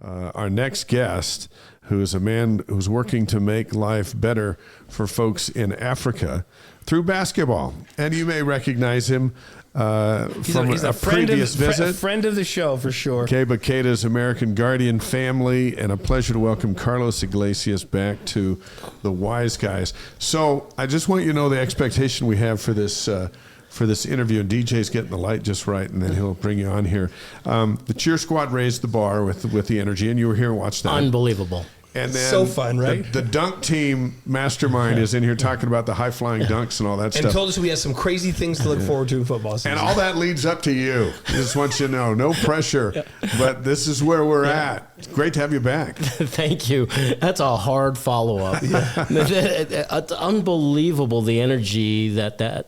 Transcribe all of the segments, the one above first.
our next guest, who is a man who's working to make life better for folks in Africa through basketball. And you may recognize him from a previous visit. A friend of the show, for sure. Keba Keita's American Guardian family, and a pleasure to welcome Carlos Iglesias back to the Wise Guys. So I just want you to know the expectation we have for this interview. And DJ's getting the light just right, and then he'll bring you on here. The cheer squad raised the bar with the energy, and you were here and watched that. Unbelievable. And then so fun, right? The dunk team mastermind is in here talking about the high-flying dunks and all that stuff. And told us we have some crazy things to look forward to in football season. And all that leads up to you. I just want you to know, no pressure, but this is where we're at. It's great to have you back. Thank you. That's a hard follow-up. It's unbelievable, the energy that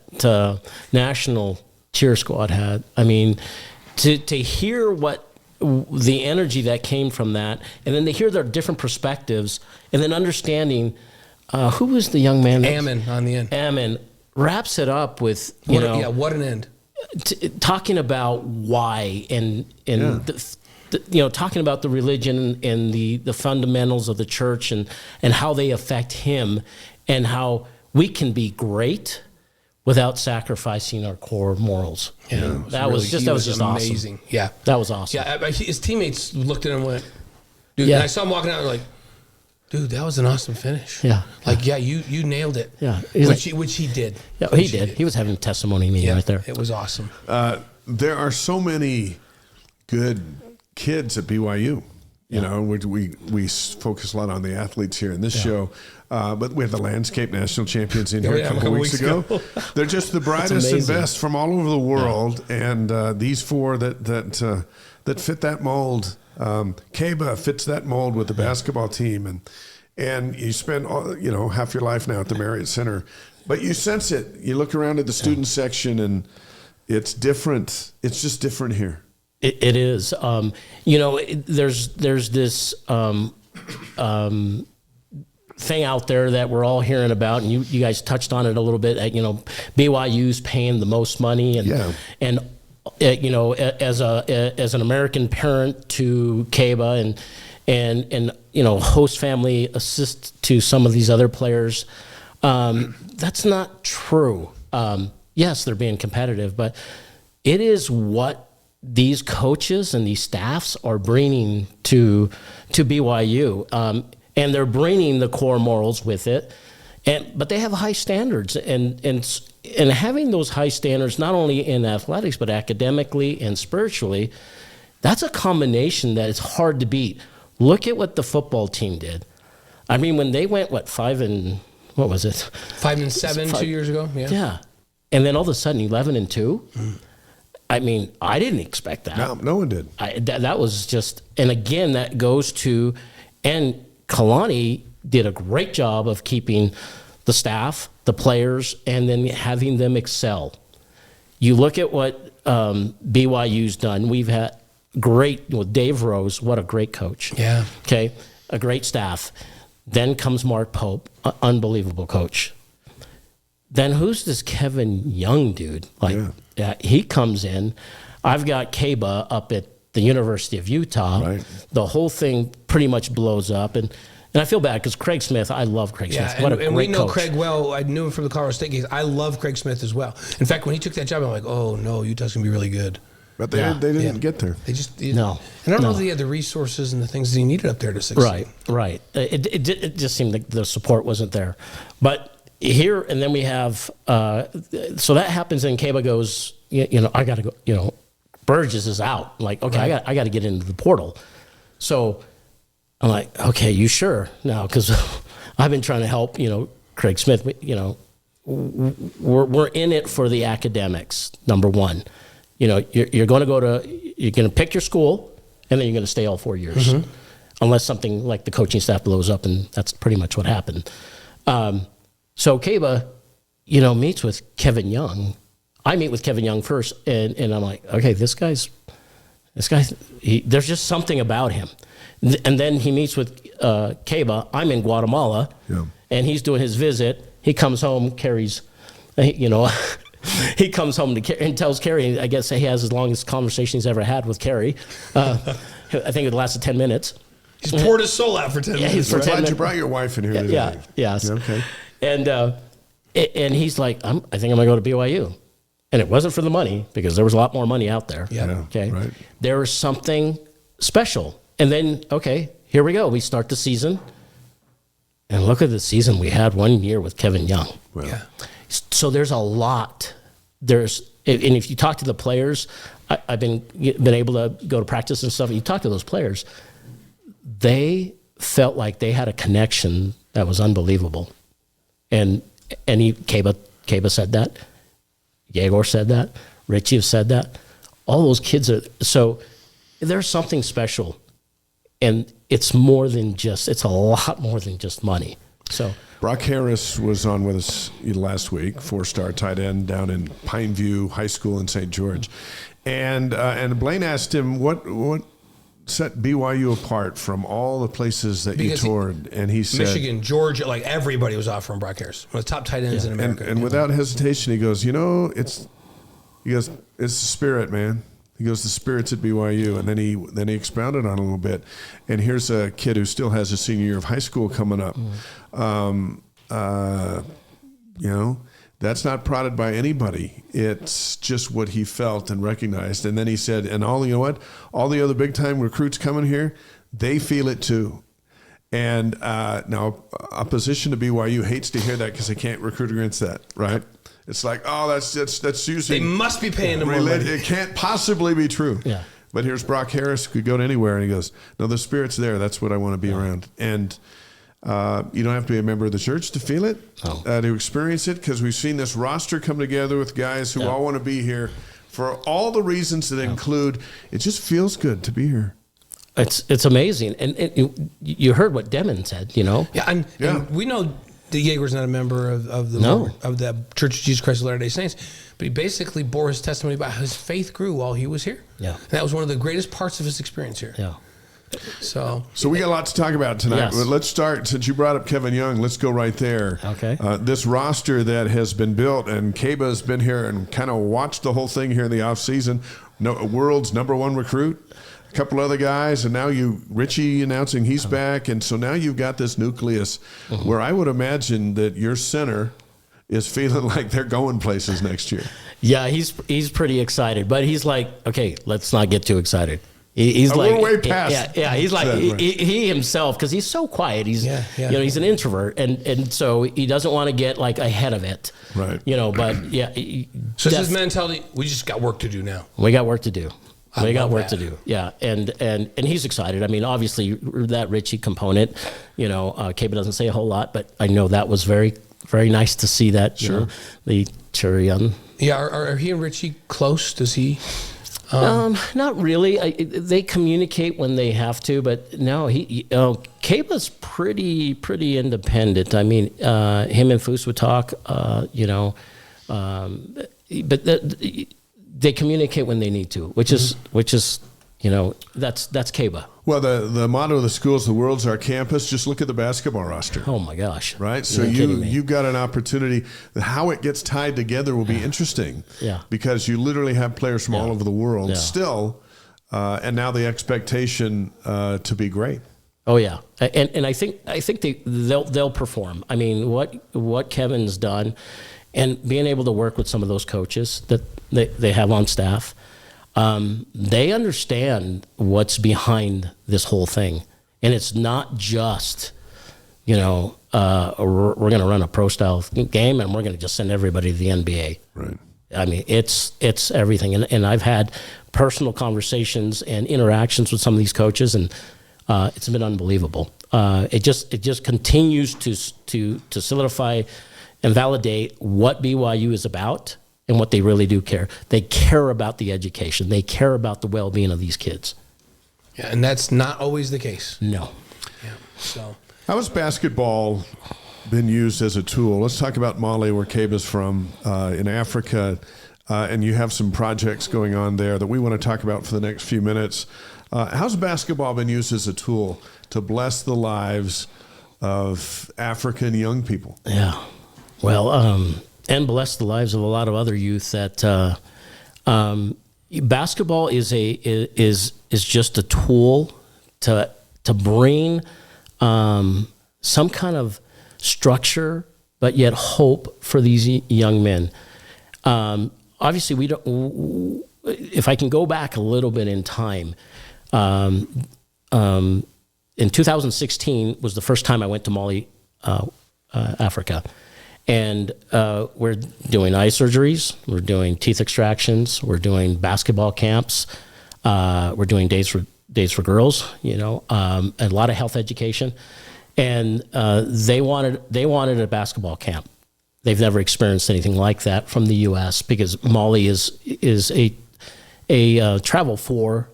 national cheer squad had. I mean, to hear what the energy that came from that, and then to hear their different perspectives, and then understanding who was the young man? Ammon on the end. Ammon wraps it up with what an end. Talking about why and talking about the religion and the fundamentals of the church and how they affect him, and how we can be great without sacrificing our core morals. Yeah, that was just amazing. Awesome. Yeah, that was awesome. Yeah, his teammates looked at him and went, "Dude," yeah. And I saw him walking out and like, "Dude, that was an awesome finish." Yeah, you nailed it. Yeah, which he did. Yeah, he did. He was having a testimony meeting right there. It was awesome. There are so many good kids at BYU. You know, we focus a lot on the athletes here in this show, but we have the landscape national champions in here a couple weeks ago. They're just the brightest and best from all over the world, and these four that fit that mold. Keba fits that mold with the basketball team, and you spend half your life now at the Marriott Center, but you sense it. You look around at the student section, and it's different. It's just different here. It is. There's this thing out there that we're all hearing about, and you guys touched on it a little bit. BYU's paying the most money, and as an American parent to Keba and host family assist to some of these other players, that's not true. Yes, they're being competitive, but it is what these coaches and these staffs are bringing to BYU, and they're bringing the core morals with it, but they have high standards, and having those high standards not only in athletics but academically and spiritually, that's a combination that is hard to beat. Look at what the football team did. I mean, when they went 5-7 2 years ago, yeah, and then all of a sudden 11-2. I mean, I didn't expect that. No one did. That was just, and again, that goes to, and Kalani did a great job of keeping the staff, the players, and then having them excel. You look at what BYU's done. We've had Dave Rose, what a great coach. Yeah. Okay, a great staff. Then comes Mark Pope, unbelievable coach. Then who's this Kevin Young dude? He comes in. I've got Keba up at the University of Utah. Right. The whole thing pretty much blows up, and I feel bad because Craig Smith. I love Craig Smith. What a great coach. And we know Craig well. I knew him from the Colorado State games. I love Craig Smith as well. In fact, when he took that job, I'm like, oh no, Utah's gonna be really good. But they didn't get there. They just no. And I don't know if he had the resources and the things that he needed up there to succeed. Right. It just seemed like the support wasn't there, but. Here, and then we have, so that happens, and Keba goes, I got to go, Burgess is out. Like, okay, right. I got to get into the portal. So I'm like, okay, you sure? Now, because I've been trying to help, Craig Smith, we're in it for the academics, number one. You're going to pick your school, and then you're going to stay all 4 years. Mm-hmm. Unless something like the coaching staff blows up, and that's pretty much what happened. So Keba, meets with Kevin Young. I meet with Kevin Young first, and I'm like, okay, this guy, there's just something about him. And then he meets with Keba. I'm in Guatemala, and he's doing his visit. He comes home, Carrie's, he comes home and tells Carrie, I guess he has the longest conversation he's ever had with Carrie. I think it lasted 10 minutes. He's poured his soul out for 10 minutes. I'm glad you brought your wife in here today. Yeah, yes. Okay. And he's like, I think I'm going to go to BYU. And it wasn't for the money, because there was a lot more money out there. Yeah. Okay. Right. There was something special. And then, okay, here we go. We start the season. And look at the season we had one year with Kevin Young. Well, Yeah. So there's a lot. And if you talk to the players, I've been able to go to practice and stuff. And you talk to those players, they felt like they had a connection that was unbelievable. And Keba said that. Yegor said that. Richie has said that. All those kids are, so there's something special. And it's a lot more than just money. So Brock Harris was on with us last week, 4-star tight end down in Pineview High School in St. George. And Blaine asked him what set BYU apart from all the places that you toured, and he said Michigan, Georgia, like everybody was offering Brock Harris, one of the top tight ends in America. And without hesitation, he goes, it's the spirit, man. He goes, the spirit's at BYU, and then he expounded on it a little bit. And here's a kid who still has a senior year of high school coming up. That's not prodded by anybody. It's just what he felt and recognized. And then he said, and all the other big time recruits coming here, they feel it too. And now opposition to BYU hates to hear that because they can't recruit against that, right? It's like, that's usually, they must be paying them more money. It can't possibly be true. Yeah. But here's Brock Harris, could go to anywhere, and he goes, no, the spirit's there. That's what I want to be around. And you don't have to be a member of the church to feel it, to experience it, because we've seen this roster come together with guys who all want to be here for all the reasons that include, it just feels good to be here. It's amazing. And you heard what Demon said, Yeah, and we know that Yeager's not a member of the Church of Jesus Christ of Latter-day Saints, but he basically bore his testimony about how his faith grew while he was here. Yeah. And that was one of the greatest parts of his experience here. Yeah. So we got a lot to talk about tonight. Yes. But let's start, since you brought up Kevin Young, let's go right there. Okay. This roster that has been built, and Keba's been here and kind of watched the whole thing here in the offseason. World's #1 recruit, a couple other guys, and now Richie announcing he's back. And so now you've got this nucleus where I would imagine that your center is feeling like they're going places next year. Yeah, he's pretty excited, but he's like, okay, let's not get too excited. He's like, we're way past. Yeah. He's like, right. he himself, because he's so quiet. He's, he's an introvert, and so he doesn't want to get like ahead of it. Right. But yeah. So it's his mentality. We just got work to do now. We got work to do. We got work to do. Yeah, and he's excited. I mean, obviously that Richie component. Keba doesn't say a whole lot, but I know that was very, very nice to see that. Sure. The cherry on. Yeah. Are he and Richie close? Does he? Not really. They communicate when they have to, but no, Keba's pretty independent. I mean, him and Foose would talk, but they communicate when they need to, which is that's Keba. Well, the motto of the school is the world's our campus. Just look at the basketball roster. Oh my gosh! Right, so you got an opportunity. How it gets tied together will be interesting. Yeah, because you literally have players from all over the world still, and now the expectation to be great. Oh yeah, and I think they'll perform. I mean, what Kevin's done, and being able to work with some of those coaches that they have on staff. They understand what's behind this whole thing, and it's not just, we're going to run a pro style game and we're going to just send everybody to the NBA. Right. I mean, it's everything, and I've had personal conversations and interactions with some of these coaches, and it's been unbelievable. It just continues to solidify and validate what BYU is about. And what they really do care. They care about the education. They care about the well-being of these kids. Yeah, and that's not always the case. No. Yeah. So how has basketball been used as a tool? Let's talk about Mali, where Keba's from, in Africa, and you have some projects going on there that we want to talk about for the next few minutes. How's basketball been used as a tool to bless the lives of African young people? Yeah. Well, and bless the lives of a lot of other youth that, basketball is just a tool to bring some kind of structure, but yet hope for these young men. Obviously, we don't. If I can go back a little bit in time, in 2016 was the first time I went to Mali, Africa, and we're doing eye surgeries, we're doing teeth extractions, we're doing basketball camps, we're doing days for girls, a lot of health education, and they wanted a basketball camp. They've never experienced anything like that from the U.S. because Mali is a travel for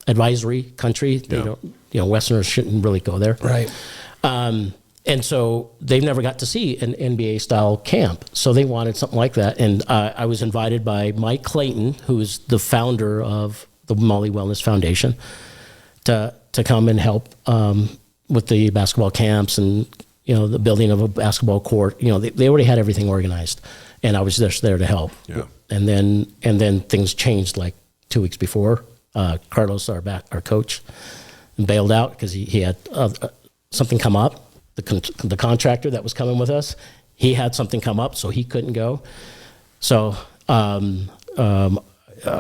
advisory country. They don't, Westerners shouldn't really go there, right? And so they've never got to see an NBA style camp. So they wanted something like that. And I was invited by Mike Clayton, who is the founder of the Mali Wellness Foundation, to come and help with the basketball camps and the building of a basketball court. They already had everything organized, and I was just there to help. Yeah. And then things changed like 2 weeks before. Carlos, our coach, bailed out because he had something come up. The contractor that was coming with us, he had something come up, so he couldn't go. So I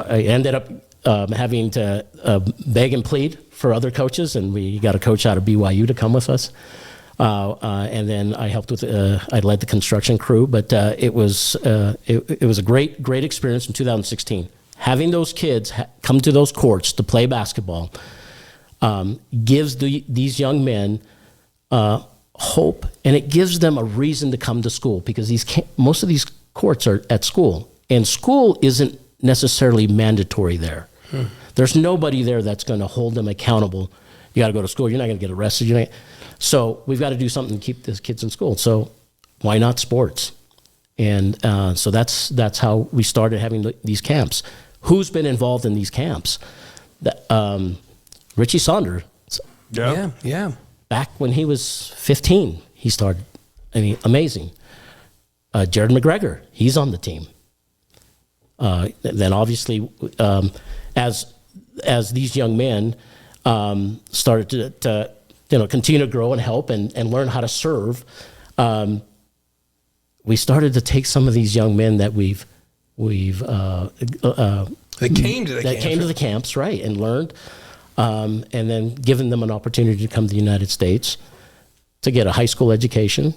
ended up having to beg and plead for other coaches, and we got a coach out of BYU to come with us. And then I helped with. I led the construction crew, but it was a great experience in 2016. Having those kids come to those courts to play basketball gives these young men hope, and it gives them a reason to come to school because most of these courts are at school, and school isn't necessarily mandatory there. There's nobody there that's going to hold them accountable. You got to go to school. You're not going to get arrested. So we've got to do something to keep these kids in school. So why not sports? And so that's how we started having these camps. Who's been involved in these camps? Richie Saunders. Yeah. Back when he was 15, he started. Amazing. Jared McGregor, he's on the team. Then obviously, as these young men started to continue to grow and help and learn how to serve, we started to take some of these young men that we've They came to the camps, right, and learned, and then given them an opportunity to come to the United States to get a high school education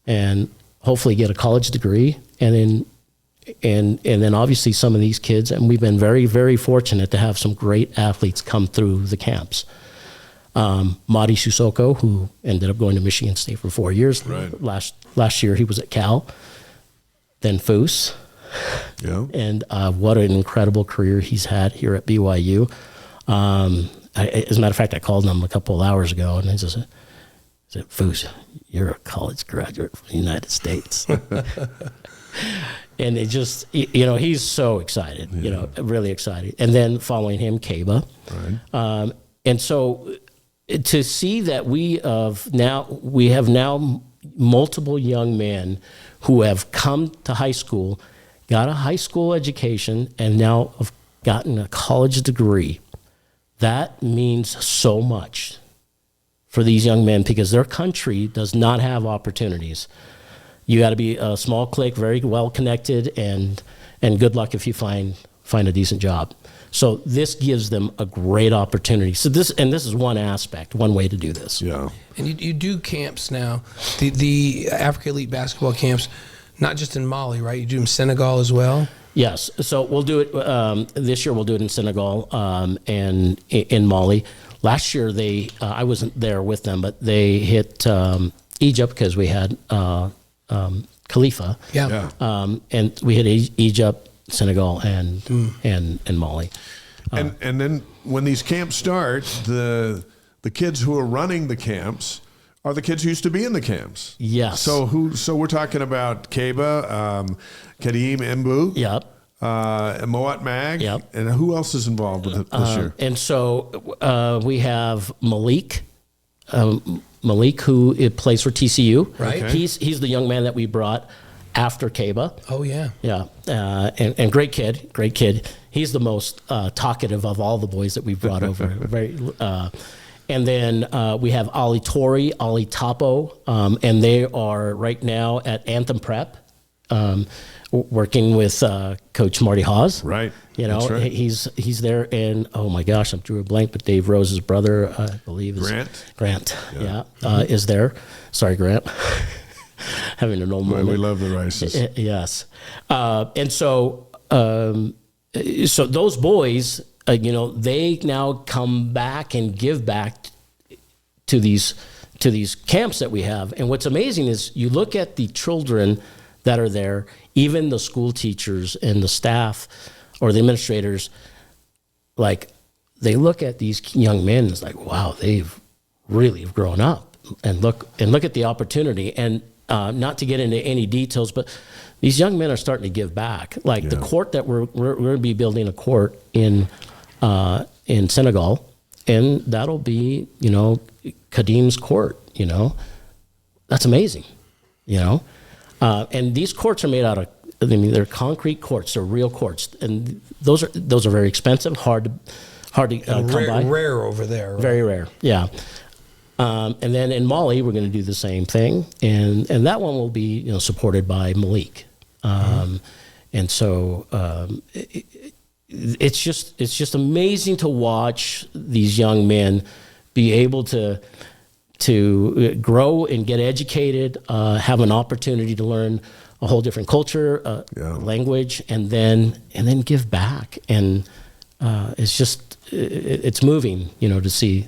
and hopefully get a college degree, and then obviously some of these kids, and we've been very, very fortunate to have some great athletes come through the camps. Madi Susoko, who ended up going to Michigan State for 4 years. Right. Last year he was at Cal, then Foose. Yeah. And what an incredible career he's had here at BYU. As a matter of fact, I called him a couple of hours ago, and he said, Foose, you're a college graduate from the United States. And it just, he's so excited, really excited. And then following him, Keba. Right. And so to see that we have now multiple young men who have come to high school, got a high school education, and now have gotten a college degree, that means so much for these young men because their country does not have opportunities. You got to be a small clique, very well connected, and good luck if you find a decent job. So this gives them a great opportunity. So this is one aspect, one way to do this. Yeah. And you do camps now, the Africa Elite basketball camps, not just in Mali, right? You do them in Senegal as well? Yes. So we'll do it this year. We'll do it in Senegal and in Mali. Last year I wasn't there with them, but they hit Egypt because we had Khalifa. Yeah. And we hit Egypt, Senegal, and Mali. And then when these camps start, the kids who are running the camps are the kids who used to be in the camps. Yes. So we're talking about Keba, Kadeem Mbu. Yep. Moat Mag. Yep. And who else is involved with it this year? And so we have Malik. Malik, who plays for TCU. Right. Okay. He's the young man that we brought after Keba. Oh yeah, yeah, and great kid. He's the most talkative of all the boys that we've brought over. Very, and then we have Ali Tori, Ali Topo, and they are right now at Anthem Prep, working with Coach Marty Hawes. Right. You know, right. he's there, and oh my gosh, I'm drew a blank, but Dave Rose's brother, I believe, is Grant. Is there. Sorry, Grant. Having an old moment. We love the Rices. Yes, and so so those boys, you know, they now come back and give back to these camps that we have. And what's amazing is you look at the children that are there, even the school teachers and the staff or the administrators, like they look at these young men and it's like, wow, they've really grown up, and look at the opportunity. And not to get into any details, but these young men are starting to give back. Like the court that we're going to be building a court in Senegal, and that'll be, you know, Kadim's court. You know, that's amazing. You know, and these courts are made out of, I mean, they're concrete courts. They're real courts, and those are very expensive, hard to come by. Rare over there. Right? Very rare. Yeah. And then in Mali, we're going to do the same thing, and that one will be, you know, supported by Malik. And so it's just amazing to watch these young men be able to grow and get educated, have an opportunity to learn a whole different culture, language, and then give back. And it's moving, you know, to see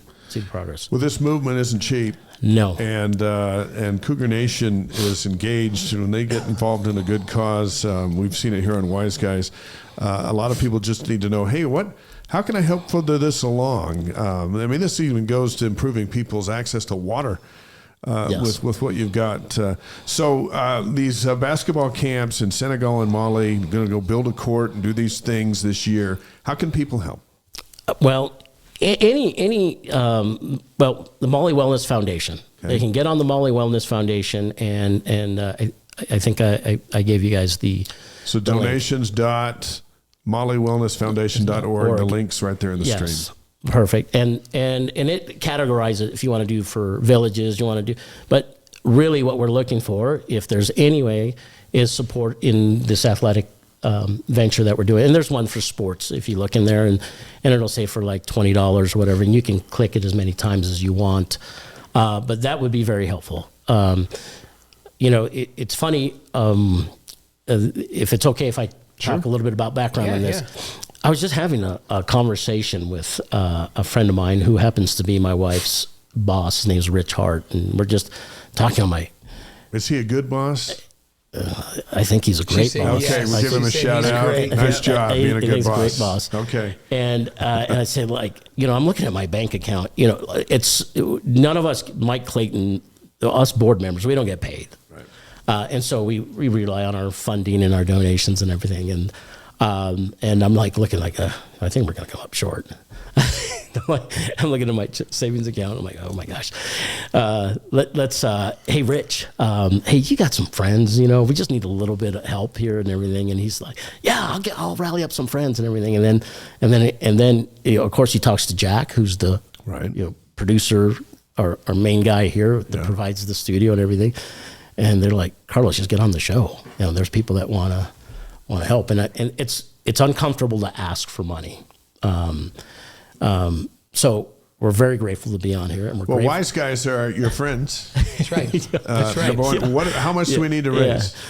progress. Well, this movement isn't cheap. No. And Cougar Nation is engaged. When they get involved in a good cause, we've seen it here on Wise Guys. A lot of people just need to know, hey, how can I help further this along? I mean, this even goes to improving people's access to water with what you've got. So these basketball camps in Senegal and Mali, going to go build a court and do these things this year. How can people help? Well, the Mali Wellness Foundation. Okay. They can get on the Mali Wellness Foundation, and I think I gave you guys the donations.maliwellnessfoundation.org. The link's right there in the stream. Perfect. And it categorizes if you want to do for villages, you want to do, but really what we're looking for, if there's any way, is support in this athletic venture that we're doing. And there's one for sports if you look in there, and it'll say for like $20 or whatever, and you can click it as many times as you want. But that would be very helpful. You know, it's funny, if it's okay if I talk a little bit about background on this. Yeah. I was just having a conversation with a friend of mine who happens to be my wife's boss. His name's Rich Hart, and we're just talking on my... Is he a good boss? I think he's a great boss. Okay, we'll give him a shout out. Nice job being a good boss. Great boss. Okay. And I said, like, you know, I'm looking at my bank account. You know, it's none of us, Mike Clayton, us board members, we don't get paid. Right. And so we rely on our funding and our donations and everything. And I'm like looking like, I think we're going to come up short. I'm looking at my savings account. I'm like, oh my gosh. Let's hey, Rich, hey, you got some friends, you know, we just need a little bit of help here and everything. And he's like, yeah, I'll rally up some friends and everything. And then, you know, of course he talks to Jack, who's the you know, producer, our main guy here that provides the studio and everything. And they're like, Carlos, just get on the show. You know, there's people that want to help. And it's uncomfortable to ask for money. So we're very grateful to be on here. And we're grateful. Wise Guys are your friends. That's right. That's right. How much do we need to raise? Yeah.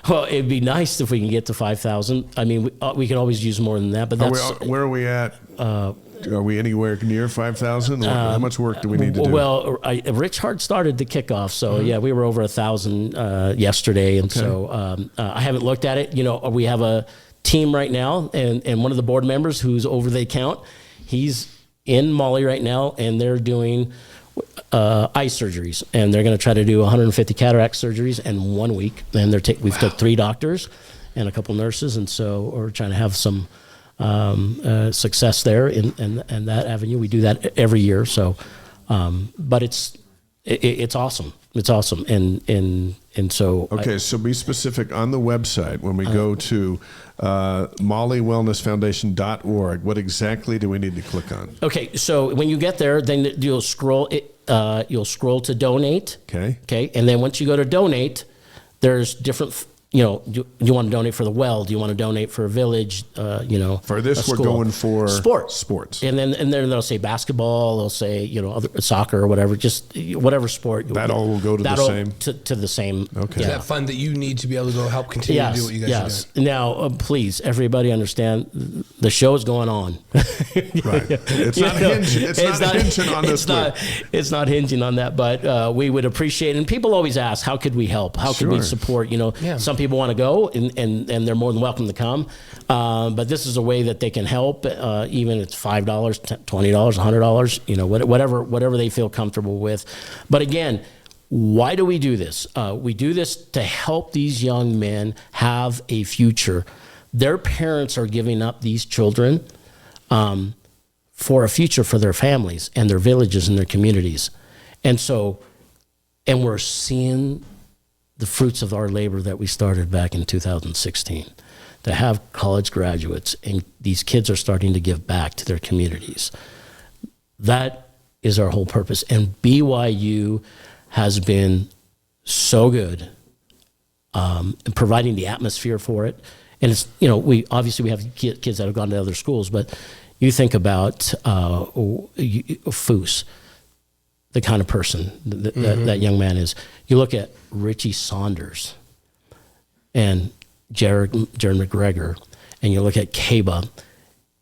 Well, it'd be nice if we can get to 5,000. I mean, we could always use more than that, but where are we at? Are we anywhere near 5,000? How much work do we need to do? Well, Rich Hart started the kickoff, so yeah, we were over 1,000 yesterday, and so I haven't looked at it. You know, we have a team right now, and one of the board members who's over the account, he's in Mali right now, and they're doing eye surgeries, and they're going to try to do 150 cataract surgeries in 1 week. And we've took 3 doctors and a couple nurses, and so we're trying to have some success there in that avenue. We do that every year, so but it's awesome. It's awesome, and so so be specific on the website when we go to mollywellnessfoundation.org. What exactly do we need to click on? Okay, so when you get there, then you'll scroll to donate. Okay, and then once you go to donate, there's different. Do you want to donate for the well? Do you want to donate for a village? For this, we're going for sports. And then they'll say basketball. They'll say other soccer or whatever. Just whatever sport. That all will go to the same. To the same. Okay. Is that fund that you need to be able to go help continue to do what you guys are doing? Now, please, everybody understand the show is going on. Right. It's not hinging. It's not hinging on this. It's not hinging on that. But we would appreciate. And people always ask, how could we help? How could we support? Some people want to go, and they're more than welcome to come. But this is a way that they can help, even if it's $5, $20, $100, whatever they feel comfortable with. But again, why do we do this? We do this to help these young men have a future. Their parents are giving up these children for a future for their families and their villages and their communities. And we're seeing the fruits of our labor that we started back in 2016, to have college graduates, and these kids are starting to give back to their communities. That is our whole purpose. And BYU has been so good in providing the atmosphere for it. And it's, we have kids that have gone to other schools, but you think about Foose, the kind of person that young man is. You look at Richie Saunders and Jared McGregor, and you look at Keba,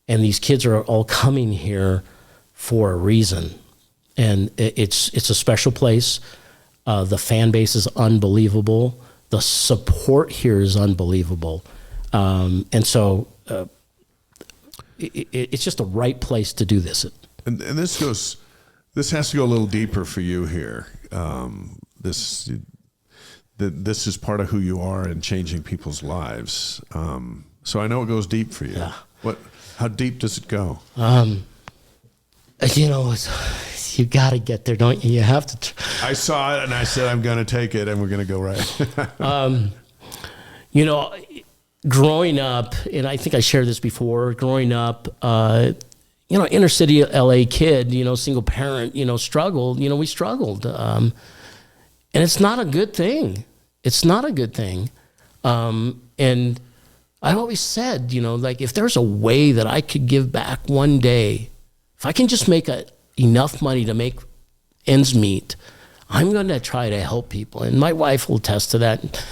and these kids are all coming here for a reason. And it's a special place. The fan base is unbelievable. The support here is unbelievable. It's just the right place to do this. And this has to go a little deeper for you here. This is part of who you are in changing people's lives. So I know it goes deep for you. Yeah. How deep does it go? You got to get there, don't you? You have to. I saw it and I said, I'm going to take it, and we're going to go right. Growing up, and I think I shared this before, growing up, inner city LA kid, single parent, struggled, we struggled. And it's not a good thing. It's not a good thing. And I always said, if there's a way that I could give back one day, if I can just make enough money to make ends meet, I'm going to try to help people. And my wife will attest to that.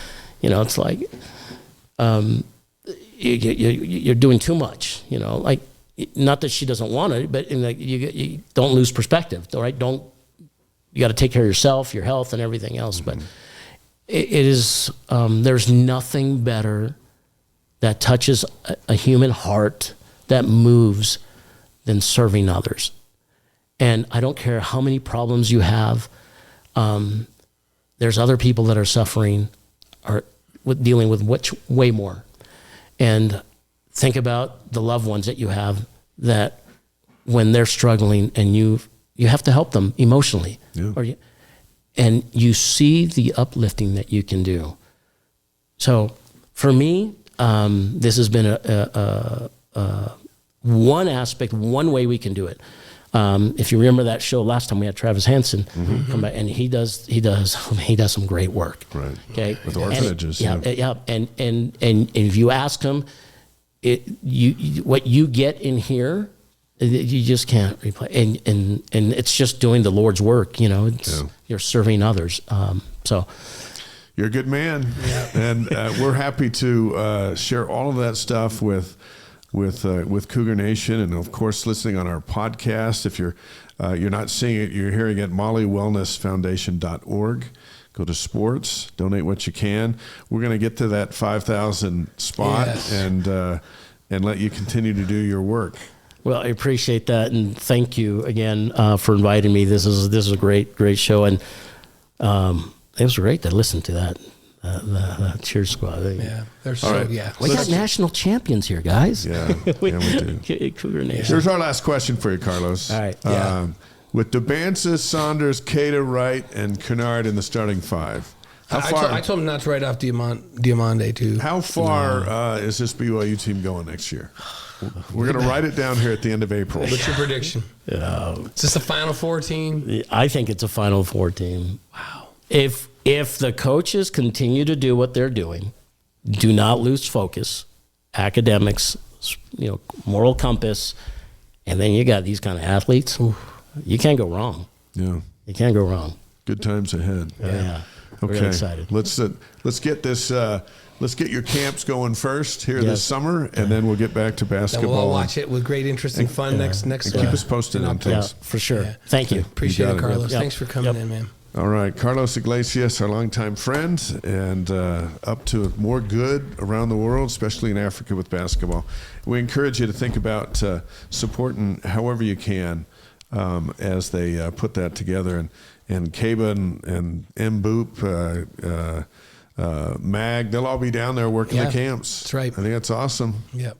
It's like, you're doing too much, not that she doesn't want it, but you don't lose perspective, all right? You got to take care of yourself, your health, and everything else. Mm-hmm. But it is, there's nothing better that touches a human heart, that moves, than serving others. And I don't care how many problems you have. There's other people that are suffering, dealing with way more. And think about the loved ones that you have, that when they're struggling, and you have to help them emotionally, and you see the uplifting that you can do. So for me, this has been one aspect, one way we can do it. If you remember that show last time, we had Travis Hansen come back, and he does some great work. Right. Okay. With orphanages. And if you ask him, what you get in here, you just can't replay. And it's just doing the Lord's work. You're serving others. So. You're a good man, and we're happy to share all of that stuff with Cougar Nation, and of course listening on our podcast. If you're not seeing it, you're hearing it. mollywellnessfoundation.org. Go to sports, donate what you can. We're going to get to that 5,000 spot, and let you continue to do your work. Well, I appreciate that, and thank you again for inviting me. This is a great show, and it was great to listen to that. The cheer squad. They're so right. We got national champions here, guys. Yeah, we do. Cougar Nation. Here's our last question for you, Carlos. All right. With Debanza, Saunders, Keita, Wright, and Kennard in the starting five, I told him not to write off Diamande too. How far is this BYU team going next year? We're going to write it down here at the end of April. What's your prediction? Is this a Final Four team? I think it's a Final Four team. Wow. If the coaches continue to do what they're doing, do not lose focus, academics, moral compass, and then you got these kind of athletes, you can't go wrong. Yeah. You can't go wrong. Good times ahead. Yeah. Okay. Really excited. Let's get this. Let's get your camps going first here this summer, and then we'll get back to basketball. Then we'll all watch it with great interest and fun next. And keep us posted on things. Yeah, for sure. Thank you. Appreciate it, Carlos. Thanks for coming in, man. All right, Carlos Iglesias, our longtime friend, and up to more good around the world, especially in Africa with basketball. We encourage you to think about supporting however you can as they put that together. And Keba and Boop, Mag, they'll all be down there working the camps. That's right. I think that's awesome. Yep.